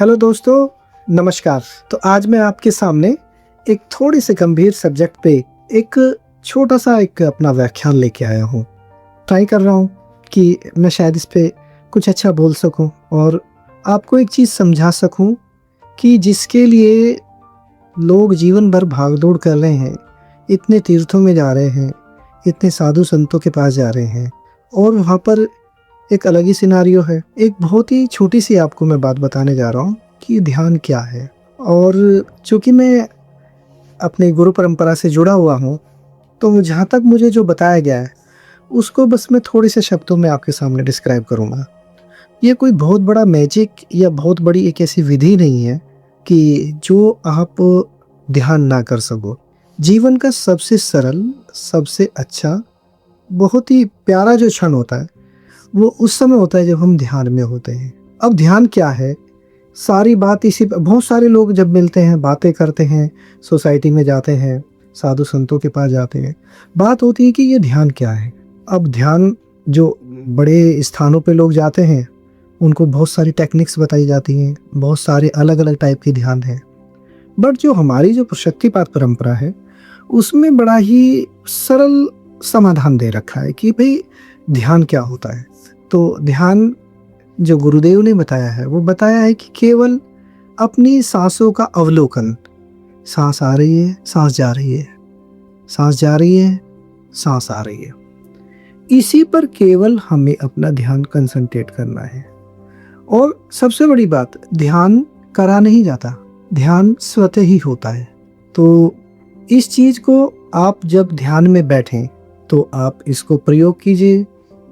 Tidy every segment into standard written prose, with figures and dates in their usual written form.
Hello दोस्तों, नमस्कार। तो आज मैं आपके सामने एक थोड़ी से गंभीर सब्जेक्ट पे एक छोटा-सा एक अपना व्याख्यान लेके आया हूँ। ट्राई कर रहा हूँ कि मैं शायद इस पे कुछ अच्छा बोल सकूँ और आपको एक चीज़ समझा सकूँ कि जिसके लिए लोग जीवन भर भाग-दौड़ कर रहे हैं, इतने तीर्थों में जा रहे हैं, इतने साधु-संतों के पास जा रहे हैं और वहाँ पर एक अलग ही सिनेरियो है। एक बहुत ही छोटी-सी आपको मैं बात बताने जा रहा हूँ कि ध्यान क्या है? और चूँकि मैं अपनी गुरु परंपरा से जुड़ा हुआ हूँ, तो जहाँ तक मुझे जो बताया गया है, उसको बस मैं थोड़े से शब्दों में आपके सामने डिस्क्राइब करूँगा। ये कोई बहुत बड़ा मैजिक या बहुत बड़ी एक ऐसी विधि नहीं है कि जो आप ध्यान ना कर सको। जीवन का सबसे सरल, सबसे अच्छा, बहुत ही प्यारा जो क्षण होता है, वो उस समय होता है जब हम ध्यान में होते हैं। अब ध्यान क्या है? सारी बात इसी प बहुत सारे लोग जब मिलते हैं, बातें करते हैं, सोसाइटी में जाते हैं, साधु संतों के पास जाते हैं। बात होती है कि ये ध्यान क्या है? अब ध्यान जो बड़े स्थानों पे लोग जाते हैं, उनको बहुत सारी टेक्निक्स बताई जाती हैं, बहुत सारे अलग-अलग टाइप के ध्यान हैं। बट जो हमारी जो शक्तिपात परंपरा है, उसमें बड़ा ही सरल समाधान दे रखा है कि भई ध्यान क्या होता है? तो ध्यान जो गुरुदेव ने बताया है, वो बताया है कि केवल अपनी साँसों का अवलोकन, साँस आ रही है, साँस जा रही है, साँस जा रही है, साँस आ रही है। इसी पर केवल हमें अपना ध्यान कंसंट्रेट करना है। और सबसे बड़ी बात, ध्यान करा नहीं जाता, ध्यान स्वतः ही होता है। तो इस चीज़ को आप जब ध्यान में बैठें, तो आप इसको प्रयोग कीजिए।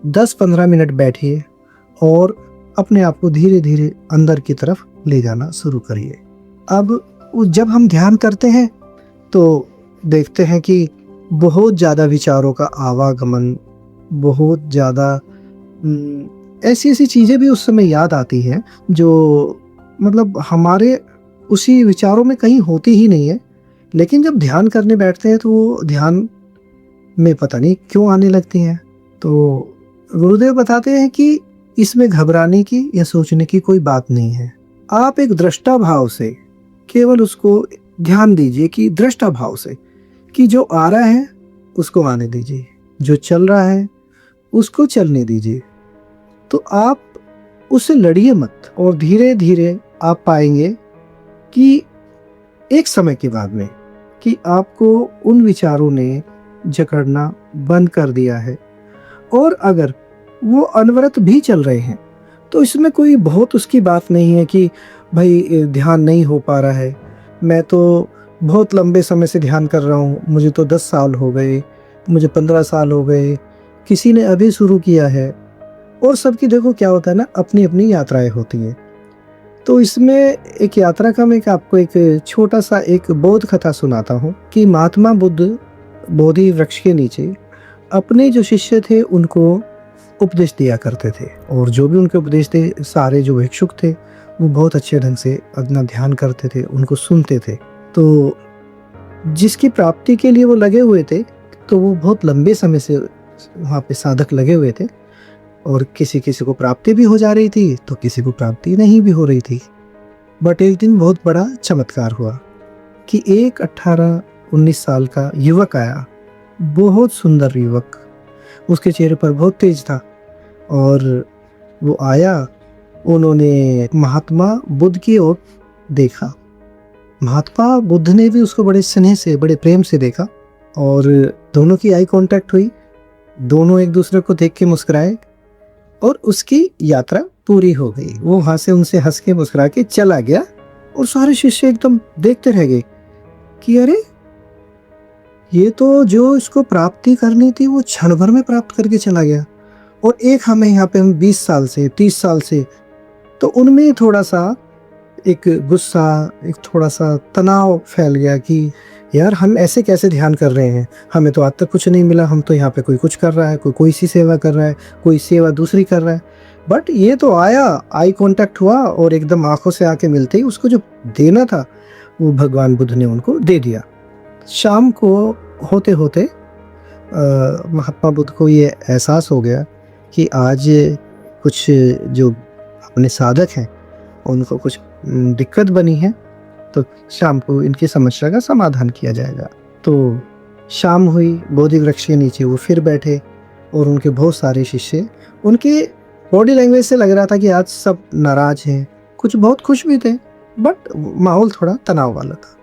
10-15 मिनट बैठिए और अपने आप को धीरे-धीरे अंदर की तरफ ले जाना शुरू करिए। अब जब हम ध्यान करते हैं, तो देखते हैं कि बहुत ज़्यादा विचारों का आवागमन, बहुत ज़्यादा ऐसी-ऐसी चीज़ें भी उस समय याद आती हैं, जो मतलब हमारे उसी विचारों में कहीं होती ही नहीं है। लेकिन जब ध्यान करने बैठते हैं, तो वो ध्यान में पता नहीं क्यों आने लगती हैं। तो गुरुदेव बताते हैं कि इसमें घबराने की या सोचने की कोई बात नहीं है। आप एक दृष्टा भाव से केवल उसको ध्यान दीजिए कि दृष्टा भाव से कि जो आ रहा है उसको आने दीजिए, जो चल रहा है उसको चलने दीजिए। तो आप उससे लड़िए मत और धीरे-धीरे आप पाएँगे कि एक समय के बाद में कि आपको उन विचारों ने जकड़ना बंद कर दिया है। और अगर वो अनवरत भी चल रहे हैं, तो इसमें कोई बहुत उसकी बात नहीं है कि भई ध्यान नहीं हो पा रहा है। मैं तो बहुत लंबे समय से ध्यान कर रहा हूँ, मुझे तो 10 साल हो गए, मुझे 15 साल हो गए, किसी ने अभी शुरू किया है। और सबकी देखो क्या होता है ना, अपनी-अपनी यात्राएँ होती हैं। तो इसमें एक यात्रा का मैं एक आपको एक छोटा-सा एक बोध कथा सुनाता हूँ कि महात्मा बुद्ध बोधि वृक्ष के नीचे अपने जो शिष्य थे उनको उपदेश दिया करते थे, और जो भी उनके उपदेश थे, सारे जो भिक्षुक थे, वो बहुत अच्छे ढंग से अपना ध्यान करते थे, उनको सुनते थे। तो जिसकी प्राप्ति के लिए वो लगे हुए थे, तो वो बहुत लंबे समय से वहाँ पे साधक लगे हुए थे, और किसी-किसी को प्राप्ति भी हो जा रही थी, तो किसी को प्राप्ति नहीं भी हो रही थी। बट एक दिन बहुत बड़ा चमत्कार हुआ कि एक 18-19 साल का युवक आया, बहुत सुंदर युवक, उसके चेहरे पर बहुत तेज था, और वो आया, उन्होंने महात्मा बुद्ध की ओर देखा। महात्मा बुद्ध ने भी उसको बड़े स्नेह से, बड़े प्रेम से देखा, और दोनों की आई कांटेक्ट हुई, दोनों एक दूसरे को देख के मुस्कुराए, और उसकी यात्रा पूरी हो गई। वो वहाँ से उनसे हंस के मुस्कुरा के चला गया, और सारे शिष्य एकदम देखते रह गए कि अरे, ये तो जो इसको प्राप्ति करनी थी वो क्षण भर में प्राप्त करके चला गया, और एक हमें यहाँ पे हम 20 साल से, 30 साल से। तो उनमें थोड़ा-सा एक गुस्सा, एक थोड़ा-सा तनाव फैल गया कि यार, हम ऐसे कैसे ध्यान कर रहे हैं? हमें तो आज तक कुछ नहीं मिला, हम तो यहाँ पे कोई कुछ कर रहा है, कोई सी सेवा कर रहा है, कोई सेवा दूसरी कर रहा है। बट ये तो आया, आई कॉन्टैक्ट हुआ, और एकदम आँखों से आके मिलते ही उसको जो देना था, वो भगवान बुद्ध ने उनको दे दिया। शाम को होते-होते महात्मा बुद्ध को ये एहसास हो गया कि आज कुछ जो अपने साधक हैं, उनको कुछ दिक्कत बनी है तो शाम को इनकी समस्या का समाधान किया जाएगा। तो शाम हुई, बोधि वृक्ष के नीचे वो फिर बैठे और उनके बहुत सारे शिष्य, उनके बॉडी लैंग्वेज से लग रहा था कि आज सब नाराज हैं, कुछ बहुत खुश भी थे, बट माहौल थोड़ा तनाव वाला था।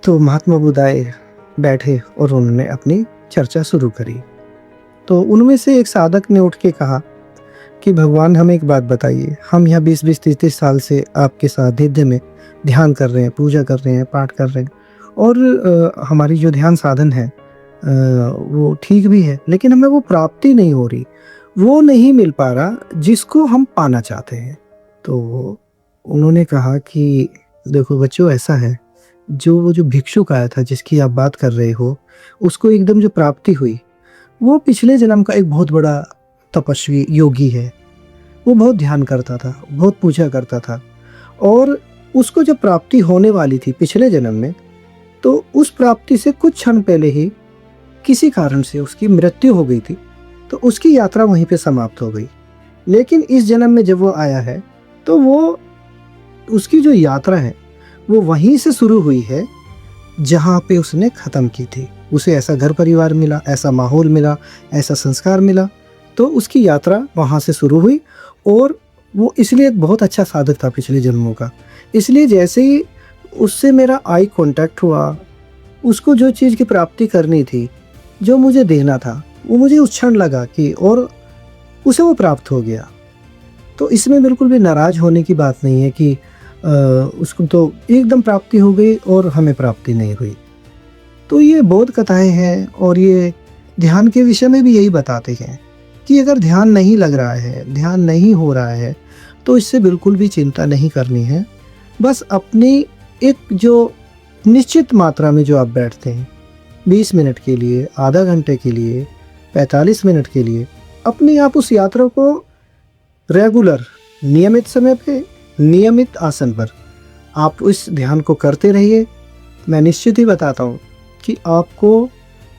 तो महात्मा बुद्ध आए, बैठे और उन्होंने अपनी चर्चा शुरू करी। तो उनमें से एक साधक ने उठ के कहा कि भगवान हमें एक बात बताइए, हम यहाँ 20-20, 30-30 साल से आपके सानिध्य में ध्यान कर रहे हैं, पूजा कर रहे हैं, पाठ कर रहे हैं और हमारी जो ध्यान साधन है वो ठीक भी है, लेकिन हमें वो प्राप्ति नहीं हो रही, वो नहीं मिल पा रहा जिसको हम पाना चाहते हैं। तो उन्होंने कहा कि देखो बच्चों, ऐसा है, वो जो भिक्षुक आया था जिसकी आप बात कर रहे हो, उसको एकदम जो प्राप्ति हुई वो पिछले जन्म का एक बहुत बड़ा तपस्वी योगी है। वो बहुत ध्यान करता था, बहुत पूजा करता था और उसको जब प्राप्ति होने वाली थी पिछले जन्म में, तो उस प्राप्ति से कुछ क्षण पहले ही किसी कारण से उसकी मृत्यु हो गई थी, तो उसकी यात्रा वहीं पे समाप्त हो गई। लेकिन इस जन्म में जब वो आया है तो वो उसकी जो यात्रा है वो वहीं से शुरू हुई है जहाँ पे उसने ख़त्म की थी। उसे ऐसा घर परिवार मिला, ऐसा माहौल मिला, ऐसा संस्कार मिला, तो उसकी यात्रा वहाँ से शुरू हुई और वो इसलिए एक बहुत अच्छा साधक था पिछले जन्मों का। इसलिए जैसे ही उससे मेरा आई कांटेक्ट हुआ, उसको जो चीज़ की प्राप्ति करनी थी, जो मुझे देना था, वो मुझे उस क्षण लगा कि और उसे वो प्राप्त हो गया। तो इसमें बिल्कुल भी नाराज़ होने की बात नहीं है कि उसको तो एकदम प्राप्ति हो गई और हमें प्राप्ति नहीं हुई। तो ये बोध कथाएँ हैं और ये ध्यान के विषय में भी यही बताते हैं कि अगर ध्यान नहीं लग रहा है, ध्यान नहीं हो रहा है, तो इससे बिल्कुल भी चिंता नहीं करनी है। बस अपनी एक जो निश्चित मात्रा में जो आप बैठते हैं, 20 मिनट के लिए, आधा घंटे के लिए, 45 मिनट के लिए, अपने आप उस यात्रा को रेगुलर, नियमित समय पे, नियमित आसन पर आप उस ध्यान को करते रहिए। मैं निश्चित ही बताता हूँ कि आपको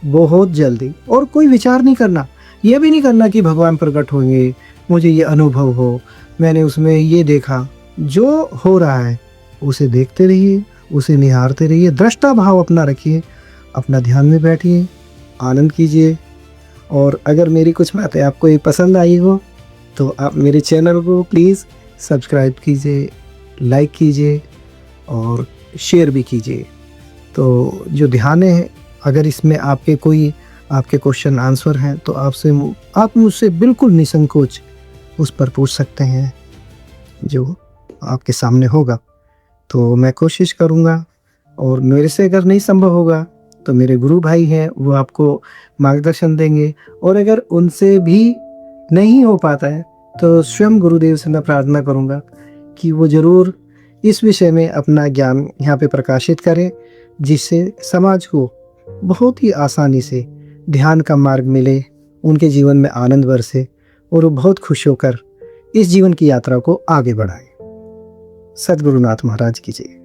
बहुत जल्दी, और कोई विचार नहीं करना, ये भी नहीं करना कि भगवान प्रकट होंगे, मुझे ये अनुभव हो, मैंने उसमें ये देखा। जो हो रहा है उसे देखते रहिए, उसे निहारते रहिए, दृष्टा भाव अपना रखिए, अपना ध्यान में बैठिए, आनंद कीजिए। और अगर मेरी कुछ बातें आपको ये पसंद आई हो तो आप मेरे चैनल को प्लीज़ सब्सक्राइब कीजिए, लाइक कीजिए और शेयर भी कीजिए। तो जो ध्यान है, अगर इसमें आपके क्वेश्चन आंसर हैं तो आप मुझसे बिल्कुल निसंकोच उस पर पूछ सकते हैं, जो आपके सामने होगा। तो मैं कोशिश करूँगा, और मेरे से अगर नहीं संभव होगा तो मेरे गुरु भाई हैं, वो आपको मार्गदर्शन देंगे। और अगर उनसे भी नहीं हो पाता है तो स्वयं गुरुदेव से मैं प्रार्थना करूँगा कि वो ज़रूर इस विषय में अपना ज्ञान यहाँ पे प्रकाशित करें, जिससे समाज को बहुत ही आसानी से ध्यान का मार्ग मिले, उनके जीवन में आनंद बरसे और वो बहुत खुश होकर इस जीवन की यात्रा को आगे बढ़ाएं। सद्गुरुनाथ महाराज की जय।